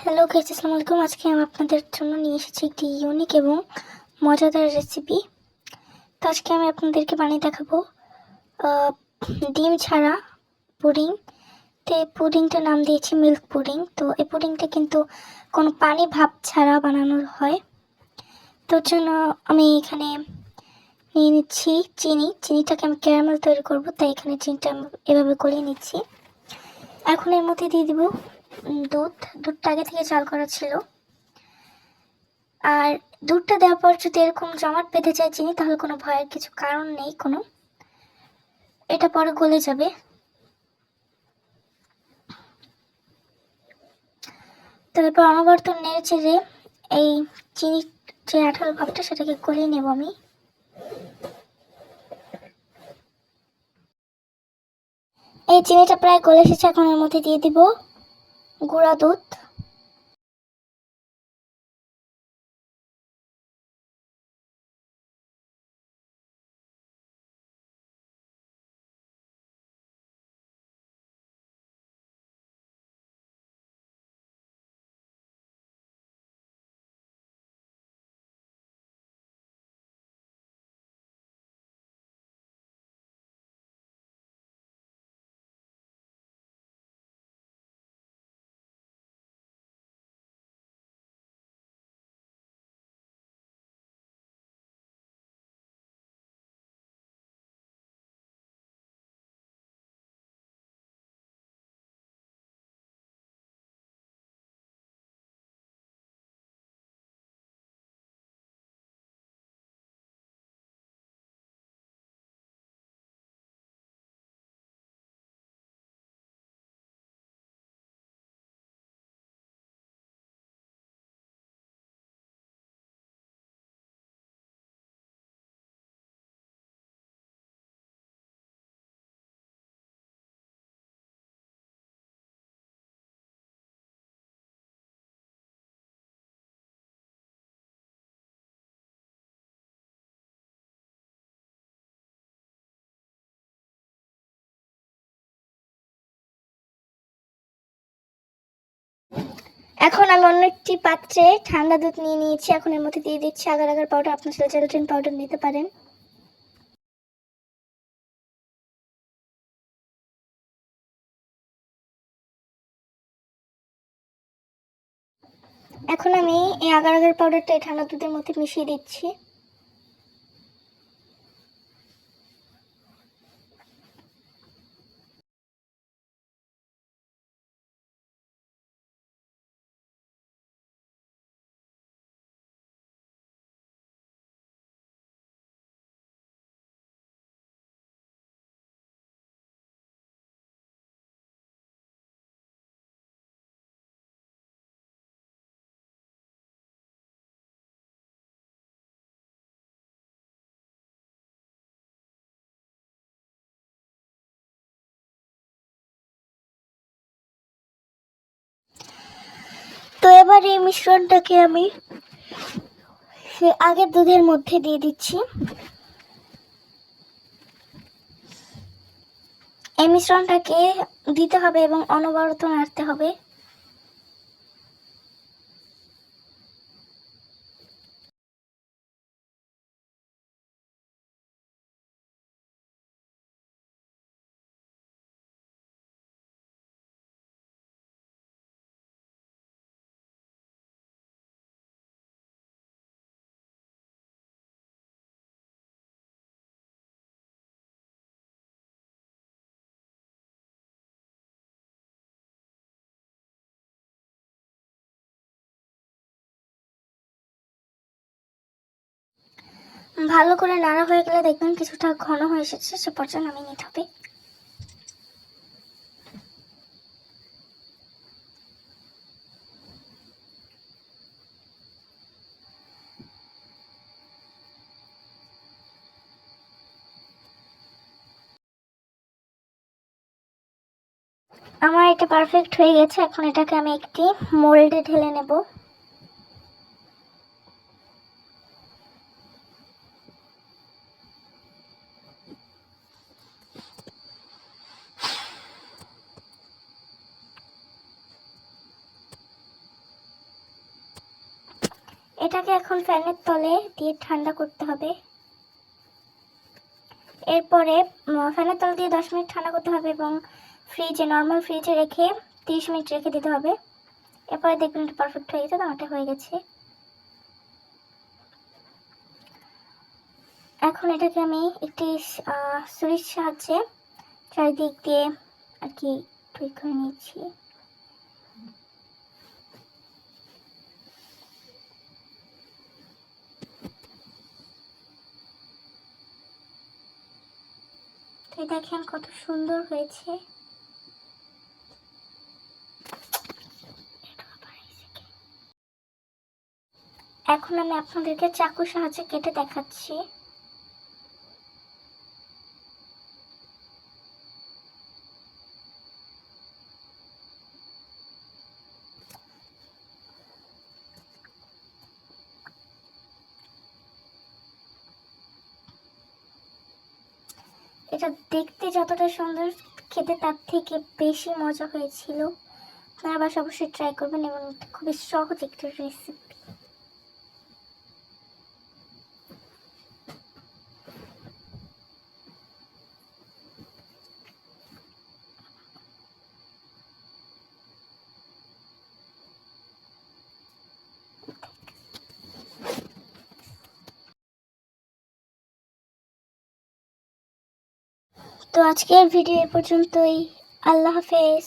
Hello guys, আসসালামু আলাইকুম। আজকে আমি আপনাদের জন্য নিয়ে এসেছি একটি ইউনিক এবং মজাদার রেসিপি। তো আজকে আমি আপনাদেরকে বানিয়ে দেখাবো ডিম ছাড়া পুডিং। তো এই পুডিংটার নাম দিয়েছি মিল্ক পুডিং। তো এই পুডিংটা কিন্তু কোনো পানি ভাব ছাড়া বানানো হয়। তোর জন্য আমি এখানে নিয়ে নিচ্ছি চিনিটাকে আমি ক্যারামেল তৈরি করব, তাই এখানে চিনিটা আমি এভাবে গলিয়ে নিচ্ছি। এখন এর মধ্যে দিয়ে দিব দুধটা আগে থেকে চাল করা ছিল। আর দুধটা দেওয়ার পর যদি এরকম জমাট বেঁধে যায় চিনি, তাহলে কোনো ভয়ের কিছু কারণ নেই কোনো, এটা পরে গলে যাবে। তো এরপর অনবরত নেড়ে চেড়ে এই চিনি যে আঠালো ভাবটা সেটাকে গলিয়ে নেব আমি। এই চিনিটা প্রায় গলে এসেছে, এখন এর মধ্যে দিয়ে দিব গুঁড়া দুধ। এখন আমি অন্য একটি পাত্রে ঠান্ডা দুধ নিয়ে নিয়েছি। এখন এর মধ্যে দিয়ে দিচ্ছি আগার আগার পাউডার, আপনার জেলাটিন পাউডার নিতে পারেন। এখন আমি এই আগার আগার পাউডারটা এই ঠান্ডা দুধের মধ্যে মিশিয়ে দিচ্ছি। তো এবার এই মিশ্রণটাকে আমি সে আগের দুধের মধ্যে দিয়ে দিচ্ছি। এই মিশ্রণটাকে দিতে হবে এবং অনবরত নাড়তে হবে। ভালো করে নাড়া হয়ে গেলে দেখবেন কিছুটা ঘন হয়ে এসেছে, সে পর্যায়ে নামিয়ে নিতে হবে। আমার এটা পারফেক্ট হয়ে গেছে। এখন এটাকে আমি একটি মোল্ডে ঢেলে নেব। এটাকে এখন ফ্যানের তলে দিয়ে ঠান্ডা করতে হবে। এরপরে ফ্যানের তলে দিয়ে 10 মিনিট ঠান্ডা করতে হবে এবং ফ্রিজে, নর্মাল ফ্রিজে রেখে 30 মিনিট রেখে দিতে হবে। এরপরে দেখবেন এটা পারফেক্ট হয়ে গেছে। দানাটা হয়ে গেছে। এখন এটাকে আমি একটি ছুরির সাহায্যে চারিদিক দিয়ে আর কি ঠিক করে নিচ্ছি। তো দেখেন কত সুন্দর হয়েছে। এখন আমি আপনাদেরকে চাকুর সাহায্যে কেটে দেখাচ্ছি। এটা দেখতে যতটা সুন্দর, খেতে তার থেকে বেশি মজা হয়েছিল। আপনারা বাসায় অবশ্যই ট্রাই করবেন এবং খুবই সহজ একটা রেসিপি। তো আজকের ভিডিও এ পর্যন্তই। আল্লাহ হাফেজ।